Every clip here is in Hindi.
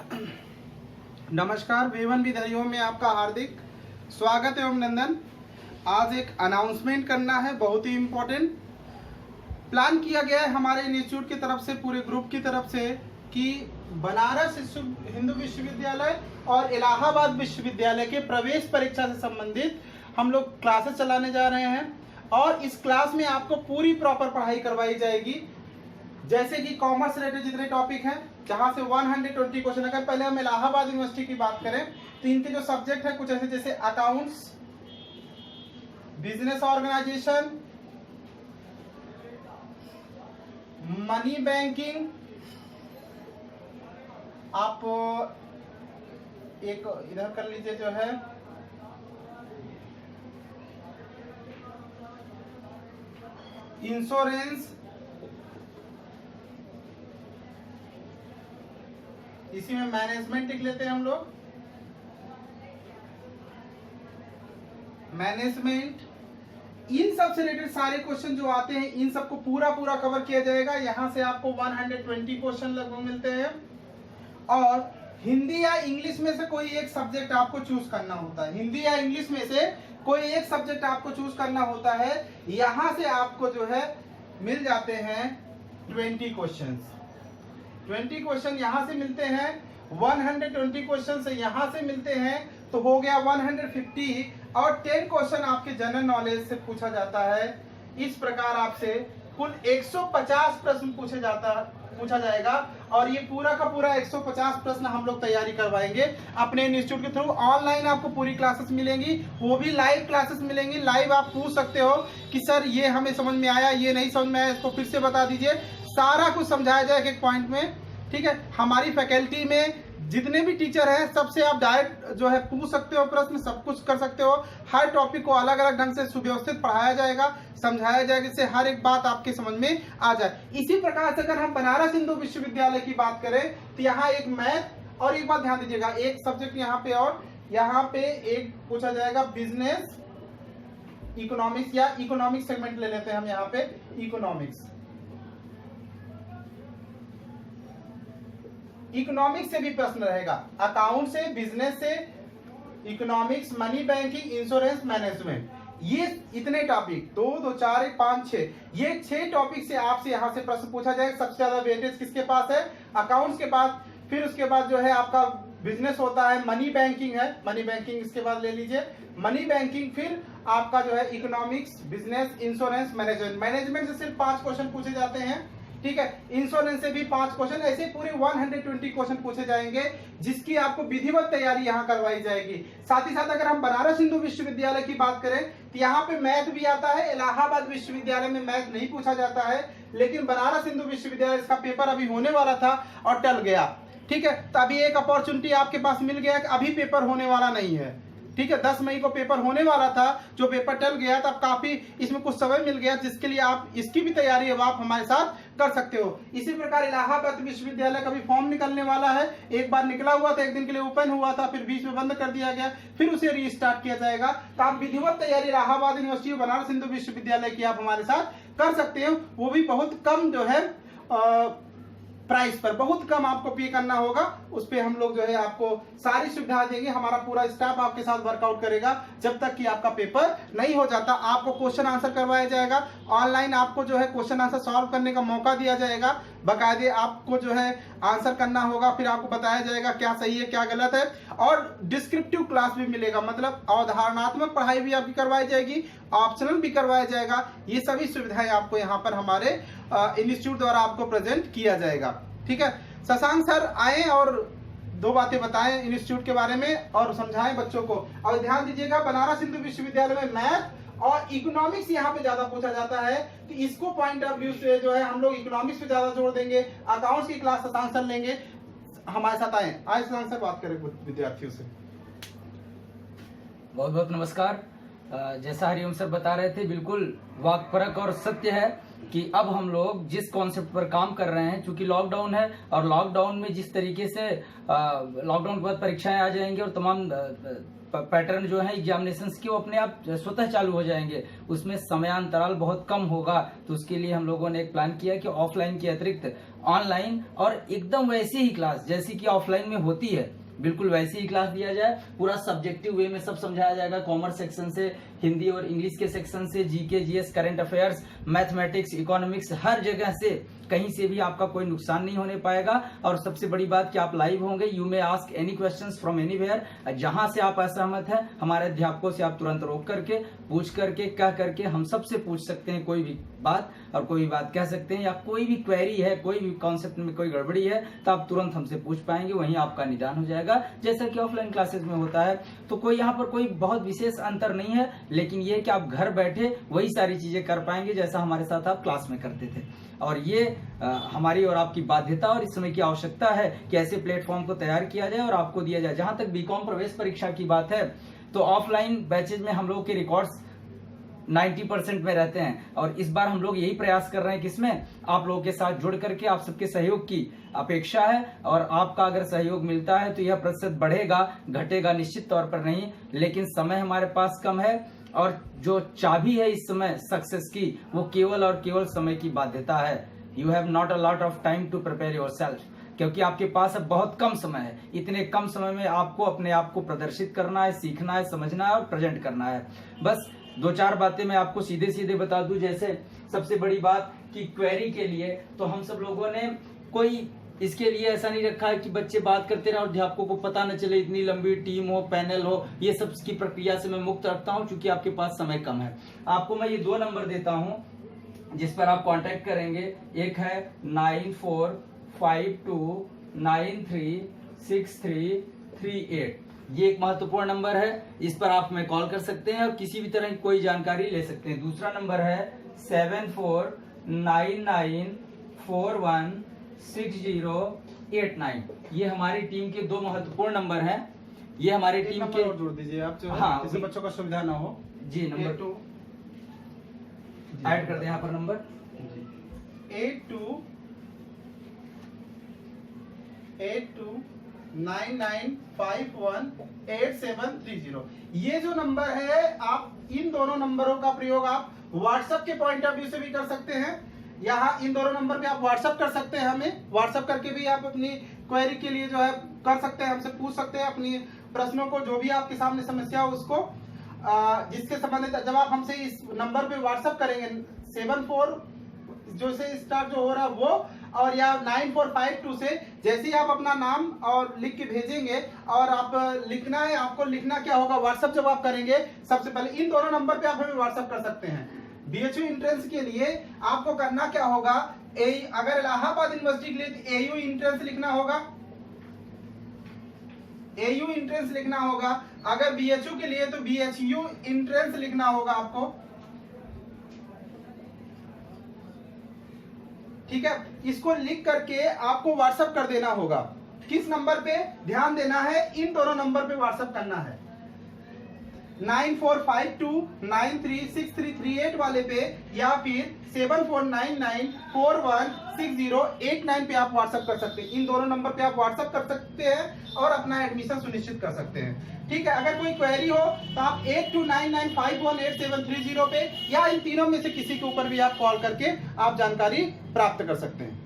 नमस्कार, वेवन विद हरिओम में आपका हार्दिक स्वागत एवं नंदन। आज एक अनाउंसमेंट करना है, बहुत ही इम्पोर्टेंट। प्लान किया गया है हमारे इंस्टीट्यूट की तरफ से, पूरे ग्रुप की तरफ से, कि बनारस हिंदू विश्वविद्यालय और इलाहाबाद विश्वविद्यालय के प्रवेश परीक्षा से संबंधित हम लोग क्लासेस चलाने जा रहे हैं। और इस क्लास में आपको पूरी प्रॉपर पढ़ाई करवाई जाएगी। जैसे कि कॉमर्स रिलेटेड जितने टॉपिक हैं, जहां से 120 क्वेश्चन। अगर पहले हम इलाहाबाद यूनिवर्सिटी की बात करें तो इनके जो सब्जेक्ट है कुछ ऐसे जैसे accounts, business organisation, money banking, आप एक इधर कर लीजिए जो है इंश्योरेंस, इसी में मैनेजमेंट लिख लेते हैं हम लोग, मैनेजमेंट। इन सब से रिलेटेड सारे क्वेश्चन जो आते हैं, इन सबको पूरा कवर किया जाएगा। यहां से आपको 120 क्वेश्चन लगभग मिलते हैं। और हिंदी या इंग्लिश में से कोई एक सब्जेक्ट आपको चूज करना होता है। हिंदी या इंग्लिश में से कोई एक सब्जेक्ट आपको चूज करना होता है। यहां से आपको जो है मिल जाते हैं 20 क्वेश्चन। 20 क्वेश्चन यहां से मिलते हैं, 120 क्वेश्चन से यहां से मिलते हैं, तो हो गया 150। और 10 क्वेश्चन आपके जनरल नॉलेज से पूछा जाता है। इस प्रकार आपसे कुल 150 प्रश्न पूछा जाएगा। और ये पूरा का पूरा 150 प्रश्न हम लोग तैयारी करवाएंगे अपने इंस्टीट्यूट के थ्रू। ऑनलाइन आपको पूरी क्लासेस मिलेंगी, वो भी लाइव क्लासेस मिलेंगी। लाइव आप पूछ सकते हो कि सर ये हमें समझ में आया, ये नहीं समझ में आया, इसको फिर से बता दीजिए। सारा कुछ समझाया जाएगा एक पॉइंट में, ठीक है। हमारी फैकल्टी में जितने भी टीचर हैं सबसे आप डायरेक्ट जो है पूछ सकते हो प्रश्न, सब कुछ कर सकते हो। हर टॉपिक को अलग अलग ढंग से सुव्यवस्थित पढ़ाया जाएगा, समझाया जाएगा, जिससे हर एक बात आपके समझ में आ जाए। इसी प्रकार से अगर हम बनारस हिंदू विश्वविद्यालय की बात करें तो यहाँ एक मैथ, और एक बात ध्यान दीजिएगा, एक सब्जेक्ट यहाँ पे, और यहाँ पे एक पूछा जाएगा बिजनेस इकोनॉमिक्स, या इकोनॉमिक्स सेगमेंट ले लेते हैं हम यहाँ पे, इकोनॉमिक्स। इकोनॉमिक्स से भी प्रश्न रहेगा, अकाउंट से, बिजनेस से, economics, money banking, insurance, management. ये इतने टॉपिक 2, 2, 4, 1, 5, 6, ये 6 टॉपिक से आपसे यहां से प्रश्न पूछा जाएगा। सबसे ज्यादा वेटेज किसके पास है? अकाउंट्स के बाद। फिर उसके बाद जो है आपका बिजनेस होता है, मनी बैंकिंग है, मनी बैंकिंग इसके बाद ले लीजिए, मनी बैंकिंग। फिर आपका जो है economics, business, insurance, management. Management से सिर्फ 5 क्वेश्चन पूछे जाते हैं, ठीक है। इंश्योरेंस से भी 5 क्वेश्चन, ऐसे पूरे 120 क्वेश्चन पूछे जाएंगे, जिसकी आपको विधिवत तैयारी यहाँ करवाई जाएगी। साथ ही साथ अगर हम बनारस हिंदू विश्वविद्यालय की बात करें तो यहाँ पे मैथ भी आता है। इलाहाबाद विश्वविद्यालय में मैथ नहीं पूछा जाता है, लेकिन बनारस हिंदू विश्वविद्यालय इसका पेपर अभी होने वाला था और टल गया, ठीक है। तो अभी एक अपॉर्चुनिटी आपके पास मिल गया कि अभी पेपर होने वाला नहीं है, ठीक है। 10 मई को पेपर होने वाला था, जो पेपर टल गया, तब काफी इसमें कुछ समय मिल गया, जिसके लिए आप इसकी भी तैयारी अब आप हमारे साथ कर सकते हो। इसी प्रकार इलाहाबाद विश्वविद्यालय का भी फॉर्म निकलने वाला है। एक बार निकला हुआ था, एक दिन के लिए ओपन हुआ था, फिर बीच में बंद कर दिया गया, फिर उसे रीस्टार्ट किया जाएगा। तो आप विधिवत तैयारी इलाहाबाद यूनिवर्सिटी और बनारस हिंदू विश्वविद्यालय की आप हमारे साथ कर सकते हो। वो भी बहुत कम जो है प्राइस पर, बहुत कम आपको पे करना होगा। उस पे हम लोग जो है आपको सारी सुविधा देंगे। हमारा पूरा स्टाफ आपके साथ वर्कआउट करेगा जब तक कि आपका पेपर नहीं हो जाता। आपको क्वेश्चन आंसर करवाया जाएगा ऑनलाइन, आपको जो है क्वेश्चन आंसर सॉल्व करने का मौका दिया जाएगा। बाकायदे आपको जो है आंसर करना होगा, फिर आपको बताया जाएगा क्या सही है क्या गलत है। और डिस्क्रिप्टिव क्लास भी मिलेगा, मतलब अवधारणात्मक पढ़ाई भी आपकी करवाई जाएगी, ऑप्शनल भी करवाया जाएगा। ये सभी सुविधाएं आपको यहाँ पर हमारे इंस्टीट्यूट द्वारा आपको प्रेजेंट किया जाएगा, ठीक है। शशांक सर आए और 2 बातें बताएं इंस्टीट्यूट के बारे में और समझाएं बच्चों को। और ध्यान दीजिएगा, बनारस हिंदू विश्वविद्यालय में मैथ और इकोनॉमिक्स यहाँ पे ज्यादा पूछा जाता है, तो इसको पॉइंट ऑफ व्यू से जो है हम लोग इकोनॉमिक्स पे ज्यादा जोर देंगे। अकाउंट्स की क्लास शशांक सर लेंगे, हमारे साथ आए शशांक सर बात करें विद्यार्थियों से। बहुत बहुत नमस्कार। जैसा हरिओम सर बता रहे थे, बिल्कुल वाकपरक और सत्य है कि अब हम लोग जिस कॉन्सेप्ट पर काम कर रहे हैं, चूंकि लॉकडाउन है और लॉकडाउन में जिस तरीके से लॉकडाउन के बाद परीक्षाएं आ जाएंगी और तमाम पैटर्न जो है एग्जामिनेशंस की वो अपने आप स्वतः चालू हो जाएंगे, उसमें समयांतराल बहुत कम होगा। तो उसके लिए हम लोगों ने एक प्लान किया कि ऑफलाइन के अतिरिक्त ऑनलाइन और एकदम वैसी ही क्लास जैसी कि ऑफलाइन में होती है, बिल्कुल वैसी ही क्लास दिया जाए। पूरा सब्जेक्टिव वे में सब समझाया जाएगा, कॉमर्स सेक्शन से, हिंदी और इंग्लिश के सेक्शन से, GK, GS, current affairs, mathematics, economics, हर जगह से कहीं से भी आपका कोई नुकसान नहीं होने पाएगा। और सबसे बड़ी बात कि आप लाइव होंगे, you may ask any questions from anywhere. जहां से आप असहमत हैं, हमारे अध्यापकों से आप तुरंत रोक करके, पूछ करके, कह करके हम सबसे पूछ सकते हैं कोई भी बात, और कोई भी बात कह सकते हैं, या कोई भी क्वेरी है, कोई भी कॉन्सेप्ट में कोई गड़बड़ी है तो आप तुरंत हमसे पूछ पाएंगे, वहीं आपका निदान हो जाएगा, जैसा कि ऑफलाइन क्लासेस में होता है। तो कोई यहाँ पर कोई बहुत विशेष अंतर नहीं है, लेकिन ये कि आप घर बैठे वही सारी चीजें कर पाएंगे जैसा हमारे साथ आप क्लास में करते थे। और ये हमारी और आपकी बाध्यता और इस समय की आवश्यकता है कि ऐसे प्लेटफॉर्म को तैयार किया जाए और आपको दिया जाए। जहां तक बीकॉम प्रवेश परीक्षा की बात है, तो ऑफलाइन बैचेज में हम लोग के रिकॉर्ड्स 90% में रहते हैं, और इस बार हम लोग यही प्रयास कर रहे हैं कि इसमें आप लोगों के साथ जुड़ करके आप सबके सहयोग की अपेक्षा है, और आपका अगर सहयोग मिलता है तो यह प्रतिशत बढ़ेगा, घटेगा निश्चित तौर पर नहीं। लेकिन समय हमारे पास कम है, और जो चाबी है इस समय सक्सेस की, वो केवल और केवल समय की बाध्यता है। You have not a lot of time to prepare yourself, क्योंकि आपके पास अब बहुत कम समय है। इतने कम समय में आपको अपने आप को प्रदर्शित करना है, सीखना है, समझना है और प्रेजेंट करना है। बस 2-4 बातें मैं आपको सीधे सीधे बता दूं। जैसे सबसे बड़ी बात कि क्वेरी के लिए तो हम सब लोगों ने कोई इसके लिए ऐसा नहीं रखा है कि बच्चे बात करते रहे और अध्यापकों को पता न चले, इतनी लंबी टीम हो, पैनल हो, ये सब की प्रक्रिया से मैं मुक्त रखता हूं, क्योंकि आपके पास समय कम है। आपको मैं ये 2 नंबर देता हूं जिस पर आप कांटेक्ट करेंगे। एक है 9452936338। ये एक महत्वपूर्ण नंबर है, इस पर आप हमें कॉल कर सकते हैं और किसी भी तरह की कोई जानकारी ले सकते हैं। दूसरा नंबर है 7499416089। ये हमारी टीम के 2 महत्वपूर्ण नंबर हैं। ये हमारी टीम के और जोड़ दीजिए आप, जो हाँ, जिससे बच्चों का सुविधा ना हो। जी नंबर 2 ऐड कर दें यहाँ पर नंबर 8299518730। ये जो नंबर है, आप इन दोनों नंबरों का प्रयोग आप व्हाट्सएप के पॉइंट ऑफ व्यू से भी कर सकते हैं। यहाँ इन दोनों नंबर पे आप व्हाट्सएप कर सकते हैं, हमें व्हाट्सएप करके भी आप अपनी क्वेरी के लिए जो है कर सकते हैं, हमसे पूछ सकते हैं अपनी प्रश्नों को, जो भी आपके सामने समस्या हो उसको जिसके संबंधित। जब आप हमसे इस नंबर पे व्हाट्सएप करेंगे 74 जो से स्टार्ट जो हो रहा है वो, और या 9452 से, जैसे ही आप अपना नाम और लिख के भेजेंगे, और आप लिखना है, आपको लिखना क्या होगा, व्हाट्सएप जब आप करेंगे सबसे पहले इन दोनों नंबर पे आप हमें व्हाट्सएप कर सकते हैं। बीएचयू एंट्रेंस के लिए आपको करना क्या होगा, अगर इलाहाबाद यूनिवर्सिटी के लिए एयू एंट्रेंस लिखना होगा, एयू एंट्रेंस लिखना होगा। अगर बीएचयू के लिए तो बीएचयू एंट्रेंस लिखना होगा आपको, ठीक है। इसको लिख करके आपको व्हाट्सएप कर देना होगा। किस नंबर पे ध्यान देना है, इन दोनों नंबर पे व्हाट्सएप करना है। 9452936338 वाले पे, या फिर 7499416089 पे आप व्हाट्सएप कर सकते हैं। इन दोनों नंबर पे आप व्हाट्सएप कर सकते हैं और अपना एडमिशन सुनिश्चित कर सकते हैं, ठीक है। अगर कोई क्वेरी हो तो आप 8299518730 पे, या इन तीनों में से किसी के ऊपर भी आप कॉल करके आप जानकारी प्राप्त कर सकते हैं।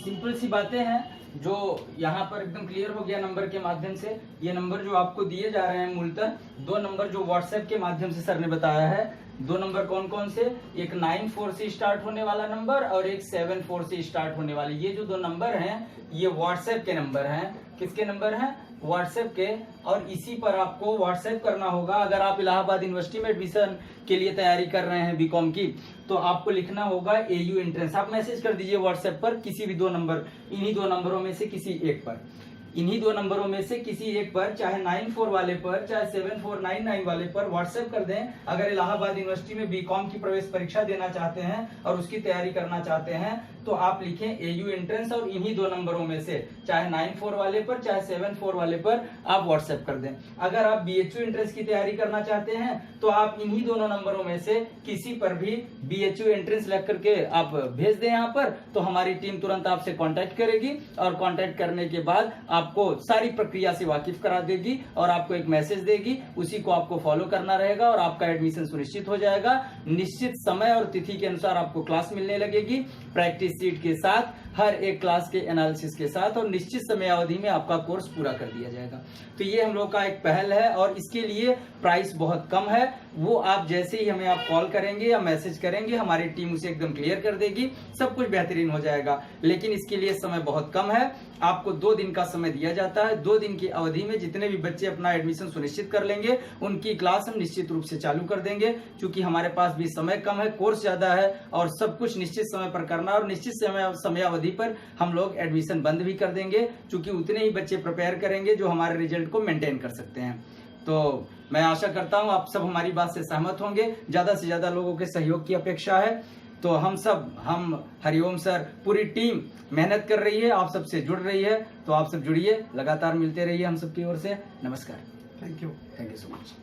सिंपल सी बातें हैं जो यहाँ पर एकदम क्लियर हो गया नंबर के माध्यम से। ये नंबर जो आपको दिए जा रहे हैं मूलतः 2 नंबर जो व्हाट्सएप के माध्यम से सर ने बताया है। 2 नंबर कौन कौन से, एक 94 से स्टार्ट होने वाला नंबर और एक 74 से स्टार्ट होने वाले। ये जो 2 नंबर हैं ये व्हाट्सएप के नंबर हैं। किसके नंबर हैं, व्हाट्सएप के। और इसी पर आपको व्हाट्सएप करना होगा। अगर आप इलाहाबाद यूनिवर्सिटी में एडमिशन के लिए तैयारी कर रहे हैं बीकॉम की, तो आपको लिखना होगा एयू एंट्रेंस। आप मैसेज कर दीजिए व्हाट्सएप पर किसी भी 2 नंबर, इन्हीं 2 नंबरों में से किसी एक पर, इन्हीं 2 नंबरों में से किसी एक पर, चाहे 94 वाले पर चाहे 7499 वाले पर व्हाट्सएप कर दें। अगर इलाहाबाद यूनिवर्सिटी में बीकॉम की प्रवेश परीक्षा देना चाहते हैं और उसकी तैयारी करना चाहते हैं तो आप लिखें एयू एंट्रेंस, और इन्हीं 2 नंबरों में से चाहे 94 वाले पर चाहे 74 वाले पर आप व्हाट्सएप कर दें। अगर आप बीएचयू एंट्रेंस की तैयारी करना चाहते हैं तो आप इन्हीं दोनों नंबरों में से किसी पर भी बीएचयू एंट्रेंस लिख करके आप भेज दें यहाँ पर, तो हमारी टीम तुरंत आपसे कांटेक्ट करेगी और कांटेक्ट करने के बाद आपको सारी प्रक्रिया से वाकिफ करा देगी और आपको एक मैसेज देगी। उसी को आपको फॉलो करना रहेगा और आपका एडमिशन सुनिश्चित हो जाएगा। निश्चित समय और तिथि के अनुसार आपको क्लास मिलने लगेगी, प्रैक्टिस सीट के साथ हर एक क्लास के एनालिसिस के साथ, और निश्चित समय अवधि में आपका कोर्स पूरा कर दिया जाएगा। तो ये हम लोग का एक पहल है, और इसके लिए प्राइस बहुत कम है। वो आप जैसे ही हमें आप कॉल करेंगे या मैसेज करेंगे, हमारी टीम उसे एकदम क्लियर कर देगी, सब कुछ बेहतरीन हो जाएगा। लेकिन इसके लिए समय बहुत कम है, आपको 2 दिन का समय दिया जाता है। 2 दिन की अवधि में जितने भी बच्चे अपना एडमिशन सुनिश्चित कर लेंगे, उनकी क्लास हम निश्चित रूप से चालू कर देंगे। क्योंकि हमारे पास भी समय कम है, कोर्स ज्यादा है, और सब कुछ निश्चित समय पर करना, और निश्चित समय अवधि पर हम लोग एडमिशन बंद भी कर देंगे, क्योंकि उतने ही बच्चे प्रिपेयर करेंगे जो हमारे रिजल्ट को मेंटेन कर सकते हैं। तो मैं आशा करता हूं आप सब हमारी बात से सहमत होंगे। ज्यादा से ज्यादा लोगों के सहयोग की अपेक्षा है। तो हम हरिओम सर, पूरी टीम मेहनत कर रही है, आप सबसे जुड़ रही है। तो आप सब जुड़िए, लगातार मिलते रहिए हम सबकी ओर से। नमस्कार। Thank you so much.